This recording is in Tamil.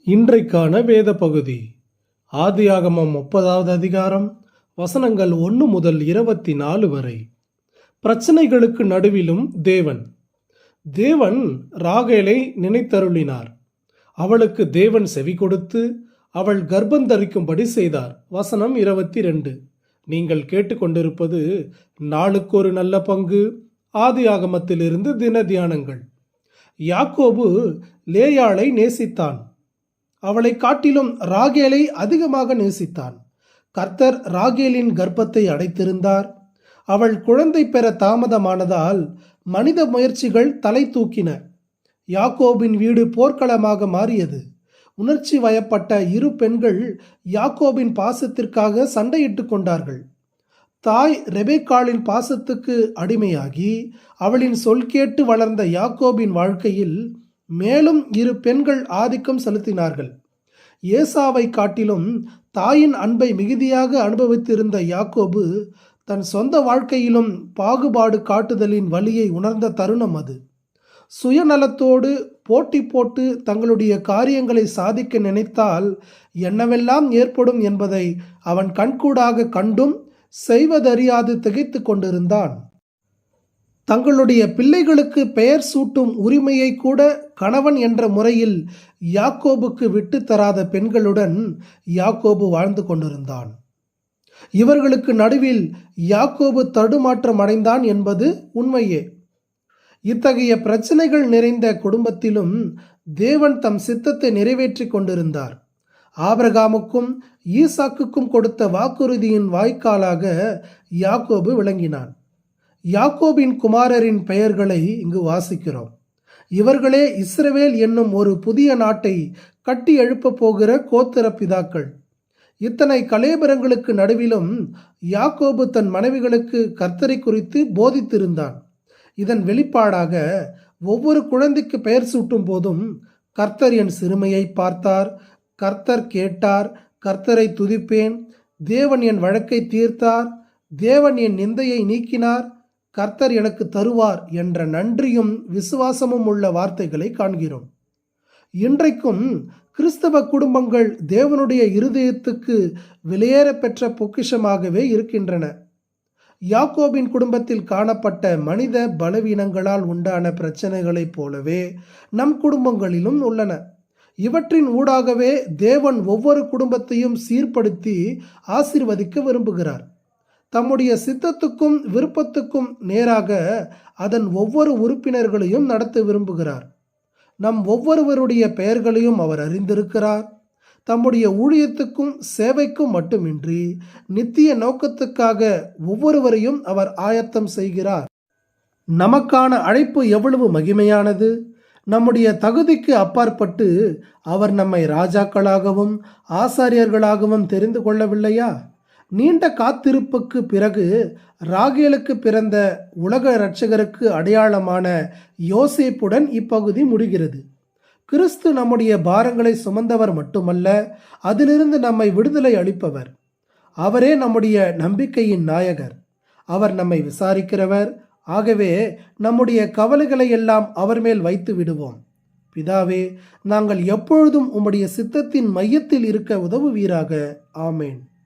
இன்றைக்கான வேத பகுதி ஆதியாகமம் 30வது அதிகாரம் வசனங்கள் 1 முதல் 24 வரை. பிரச்சனைகளுக்கு நடுவிலும் தேவன் ராகேலை நினைத்தருளினார். அவளுக்கு தேவன் செவி கொடுத்து அவள் கர்ப்பந்தரிக்கும்படி செய்தார். வசனம் 22. நீங்கள் கேட்டுக்கொண்டிருப்பது நாளுக்கு ஒரு நல்ல பங்கு ஆதியாகமத்திலிருந்து தின தியானங்கள். யாக்கோபு லேயாளை நேசித்தான். அவளை காட்டிலும் ராகேலை அதிகமாக நேசித்தான். கர்த்தர் ராகேலின் கர்ப்பத்தை அடைத்திருந்தார். அவள் குழந்தை பெற தாமதமானதால் மனித முயற்சிகள் தலை தூக்கின. யாக்கோபின் வீடு போர்க்களமாக மாறியது. உணர்ச்சி வயப்பட்ட இரு பெண்கள் யாக்கோபின் பாசத்திற்காக சண்டையிட்டு கொண்டார்கள். தாய் ரெபேக்காளின் பாசத்துக்கு அடிமையாகி அவளின் சொல் கேட்டு வளர்ந்த யாக்கோபின் வாழ்க்கையில் மேலும் இரு பெண்கள் ஆதிக்கம் செலுத்தினார்கள். ஏசாவை காட்டிலும் தாயின் அன்பை மிகுதியாக அனுபவித்திருந்த யாக்கோபு தன் சொந்த வாழ்க்கையிலும் பாகுபாடு காட்டுதலின் வலியை உணர்ந்த தருணம் அது. சுயநலத்தோடு போட்டி போட்டு தங்களுடைய காரியங்களை சாதிக்க நினைத்தால் என்னவெல்லாம் ஏற்படும் என்பதை அவன் கண்கூடாக கண்டும் செய்வதறியாது திகைத்து கொண்டிருந்தான். தங்களுடைய பிள்ளைகளுக்கு பெயர் சூட்டும் உரிமையை கூட கணவன் என்ற முறையில் யாக்கோபுக்கு விட்டு தராத பெண்களுடன் யாக்கோபு வாழ்ந்து கொண்டிருந்தான். இவர்களுக்கு நடுவில் யாக்கோபு தடுமாற்றம் அடைந்தான் என்பது உண்மையே. இத்தகைய பிரச்சனைகள் நிறைந்த குடும்பத்திலும் தேவன் தம் சித்தத்தை நிறைவேற்றி கொண்டிருந்தார். ஆபிரகாமுக்கும் ஈசாக்குக்கும் கொடுத்த வாக்குறுதியின் வாய்க்காலாக யாக்கோபு விளங்கினான். யாக்கோபின் குமாரரின் பெயர்களை இங்கு வாசிக்கிறோம். இவர்களே இஸ்ரவேல் என்னும் ஒரு புதிய நாட்டை கட்டி எழுப்பப் போகிற கோத்திர பிதாக்கள். இத்தனை கலேபரங்களுக்கு நடுவிலும் யாக்கோபு தன் மனைவிகளுக்கு கர்த்தரை குறித்து போதித்திருந்தான். இதன் வெளிப்பாடாக ஒவ்வொரு குழந்தைக்கு பெயர் சூட்டும் போதும் கர்த்தர் என் சிறுமையை பார்த்தார், கர்த்தர் கேட்டார், கர்த்தரை துதிப்பேன், தேவன் என் வழக்கை தீர்த்தார், தேவன் என் நிந்தையை நீக்கினார், கர்த்தர் எனக்கு தருவார் என்ற நன்றியும் விசுவாசமும் உள்ள வார்த்தைகளை காண்கிறோம். இன்றைக்கும் கிறிஸ்தவ குடும்பங்கள் தேவனுடைய இருதயத்துக்கு வெளியேற பெற்ற பொக்கிஷமாகவே இருக்கின்றன. யாக்கோபின் குடும்பத்தில் காணப்பட்ட மனித பலவீனங்களால் உண்டான பிரச்சனைகளைப் போலவே நம் குடும்பங்களிலும் உள்ளன. இவற்றின் ஊடாகவே தேவன் ஒவ்வொரு குடும்பத்தையும் சீர்படுத்தி ஆசீர்வதிக்க விரும்புகிறார். தம்முடைய சித்தத்துக்கும் விருப்பத்துக்கும் நேராக அதன் ஒவ்வொரு உறுப்பினர்களையும் நடத்த விரும்புகிறார். நம் ஒவ்வொருவருடைய பெயர்களையும் அவர் அறிந்திருக்கிறார். தம்முடைய ஊழியத்துக்கும் சேவைக்கும் மட்டுமின்றி நித்திய நோக்கத்துக்காக ஒவ்வொருவரையும் அவர் ஆயத்தம் செய்கிறார். நமக்கான அழைப்பு எவ்வளவு மகிமையானது! நம்முடைய தகுதிக்கு அப்பாற்பட்டு அவர் நம்மை ராஜாக்களாகவும் ஆசாரியர்களாகவும் தெரிந்து கொள்ளவில்லையா? நீண்ட காத்திருப்புக்கு பிறகு ராகேலுக்கு பிறந்த உலக இரட்சகருக்கு அடையாளமான யோசேப்புடன் இப்பகுதி முடிகிறது. கிறிஸ்து நம்முடைய பாரங்களை சுமந்தவர் மட்டுமல்ல, அதிலிருந்து நம்மை விடுதலை அளிப்பவர். அவரே நம்முடைய நம்பிக்கையின் நாயகர். அவர் நம்மை விசாரிக்கிறவர். ஆகவே நம்முடைய கவலைகளை எல்லாம் அவர் மேல் வைத்து விடுவோம். பிதாவே, நாங்கள் எப்பொழுதும் உம்முடைய சித்தத்தின் மையத்தில் இருக்க உதவுவீராக. ஆமேன்.